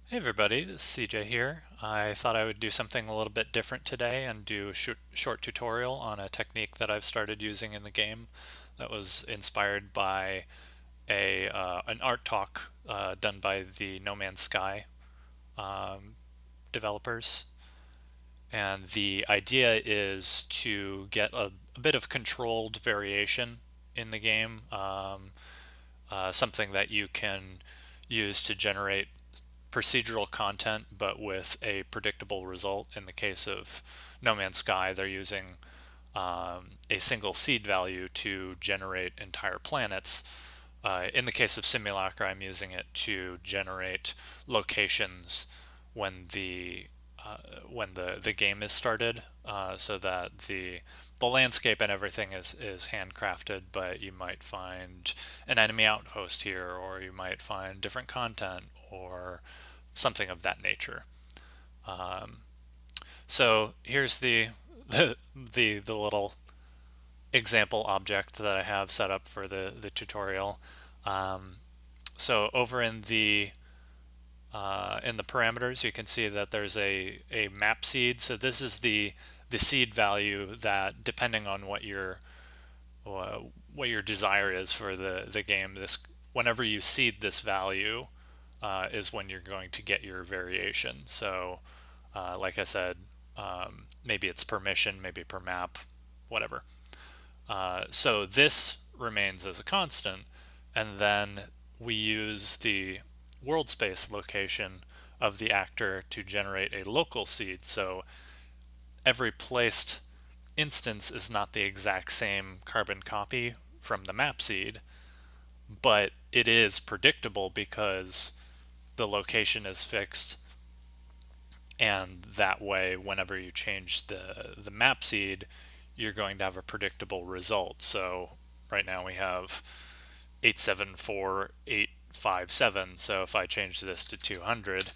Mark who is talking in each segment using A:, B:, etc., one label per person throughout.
A: Hey everybody, this is CJ here. I thought I would do something a little bit different today and do a short tutorial on a technique that I've started using in the game that was inspired by an art talk done by the No Man's Sky um, developers. And the idea is to get a bit of controlled variation in the game, something that you can use to generate procedural content, but with a predictable result. In the case of No Man's Sky, they're using a single seed value to generate entire planets. In the case of Simulacra, I'm using it to generate locations when the game is started, so that the landscape and everything is handcrafted, but you might find an enemy outpost here, or you might find different content, or something of that nature. Um, so here's the little example object that I have set up for the tutorial. Um, so over in the parameters, you can see that there's a map seed. So this is the seed value that, depending on uh, what your desire is for the game, this whenever you seed this value is when you're going to get your variation. So, like I said, maybe it's per mission, maybe per map, whatever. So this remains as a constant, and then we use the world space location of the actor to generate a local seed. So every placed instance is not the exact same carbon copy from the map seed, but it is predictable because the location is fixed, and that way whenever you change the map seed, you're going to have a predictable result. So right now we have 874857. So if I change this to 200,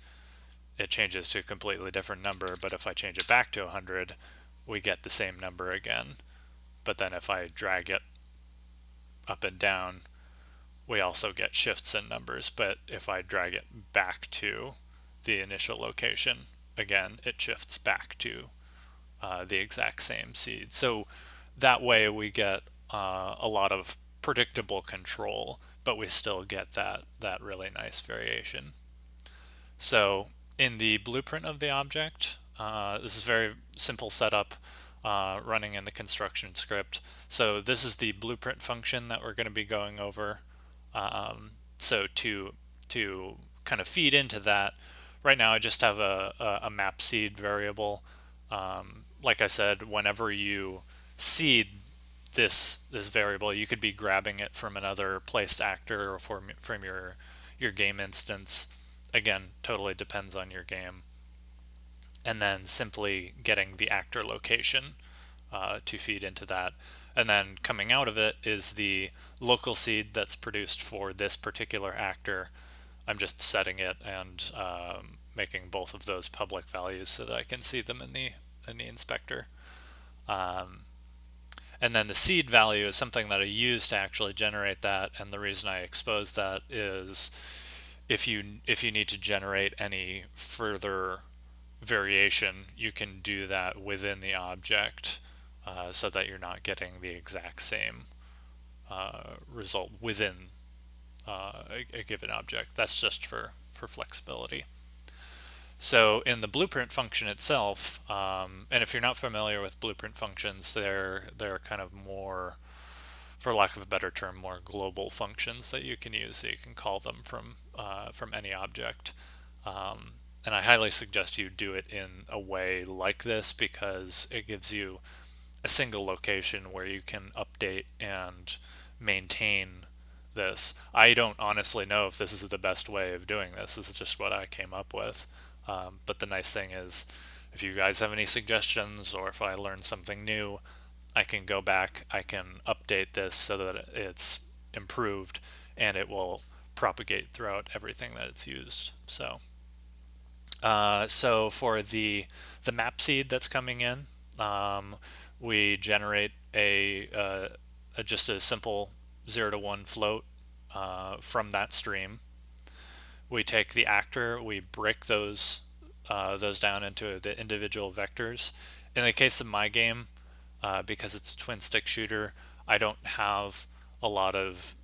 A: it changes to a completely different number, but if I change it back to 100, we get the same number again. But then if I drag it up and down, we also get shifts in numbers. But if I drag it back to the initial location, again, it shifts back to the exact same seed. So that way we get a lot of predictable control, but we still get that really nice variation. So in the blueprint of the object, this is very simple setup running in the construction script. So this is the blueprint function that we're going to be going over. So to kind of feed into that, right now I just have a map seed variable. Like I said, whenever you seed this variable, you could be grabbing it from another placed actor or from your game instance. Again, totally depends on your game. And then simply getting the actor location to feed into that. And then coming out of it is the local seed that's produced for this particular actor. I'm just setting it and making both of those public values so that I can see them in the inspector. Um, and then the seed value is something that I use to actually generate that. And the reason I expose that is if you need to generate any further variation, you can do that within the object, so that you're not getting the exact same result within a given object. That's just for flexibility. So in the blueprint function itself, and if you're not familiar with blueprint functions, they're kind of more, for lack of a better term, more global functions that you can use. So you can call them from any object. And I highly suggest you do it in a way like this because it gives you a single location where you can update and maintain this. I don't honestly know if this is the best way of doing this. This is just what I came up with. But the nice thing is, if you guys have any suggestions or if I learn something new, I can go back, I can update this so that it's improved and it will propagate throughout everything that it's used. So for the map seed that's coming in, we generate just a simple 0 to 1 float from that stream. we take the actor, we break those down into the individual vectors. In the case of my game, because it's a twin stick shooter, I don't have a lot of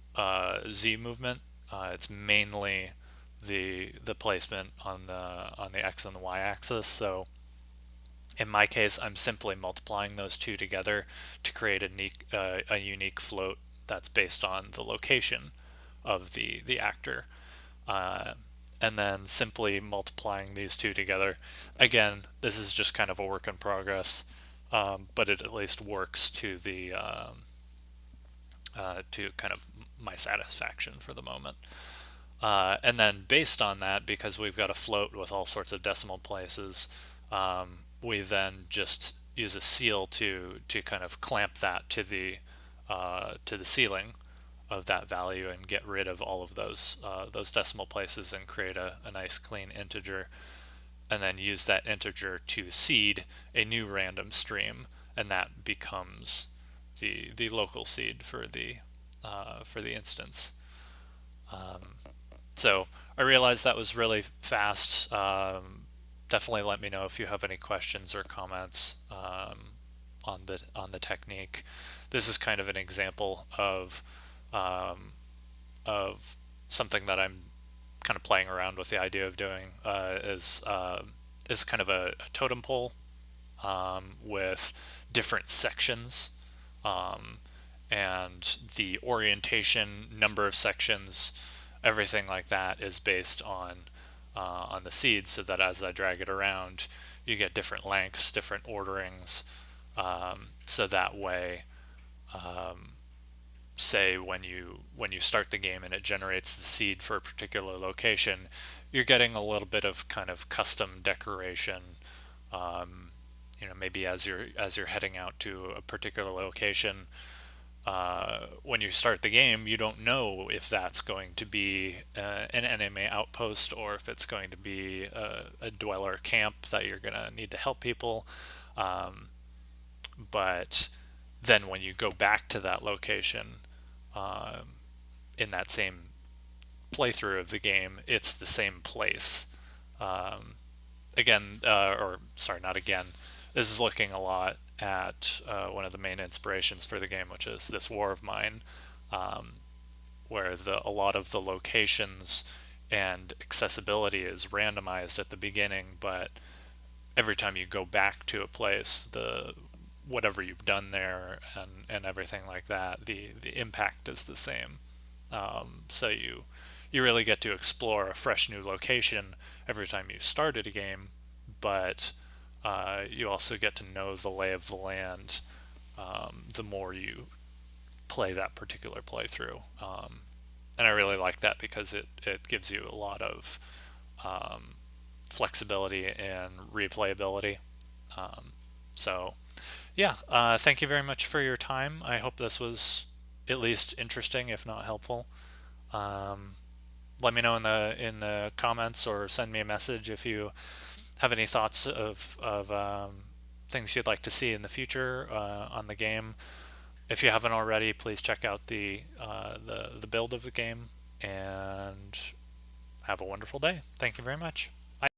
A: Z movement. It's mainly the placement on the X and the Y axis. So in my case, I'm simply multiplying those two together to create a unique float that's based on the location of the actor. Uh, and then simply multiplying these two together. Again, this is just kind of a work in progress, but it at least works to kind of my satisfaction for the moment. And then based on that, because we've got a float with all sorts of decimal places, we then just use a seal to kind of clamp that to the ceiling of that value and get rid of all of those decimal places and create a nice clean integer, and then use that integer to seed a new random stream, and that becomes the local seed for the instance. So I realized that was really fast. Definitely let me know if you have any questions or comments on the technique. This is kind of an example um, of something that I'm kind of playing around with the idea of doing, is kind of a totem pole with different sections, um, and the orientation, number of sections, everything like that is based on the seeds, so that as I drag it around, you get different lengths, different orderings, so that way, say when you start the game and it generates the seed for a particular location, you're getting a little bit of kind of custom decoration. Maybe as you're heading out to a particular location, when you start the game, you don't know if that's going to be an enemy outpost, or if it's going to be a dweller camp that you're going to need to help people. But then when you go back to that location, um, in that same playthrough of the game, it's the same place. Um, Again, or sorry, not again. This is looking a lot at one of the main inspirations for the game, which is this War of Mine, um, where a lot of the locations and accessibility is randomized at the beginning, but every time you go back to a place, the whatever you've done there and everything like that, the impact is the same. So you really get to explore a fresh new location every time you start at a game, but you also get to know the lay of the land, the more you play that particular playthrough. And I really like that because it gives you a lot of um, flexibility and replayability. Um, so, yeah, thank you very much for your time. I hope this was at least interesting, if not helpful. Um, Let me know in the comments, or send me a message if you have any thoughts of things you'd like to see in the future on the game. If you haven't already, please check out the build of the game, and have a wonderful day. Thank you very much.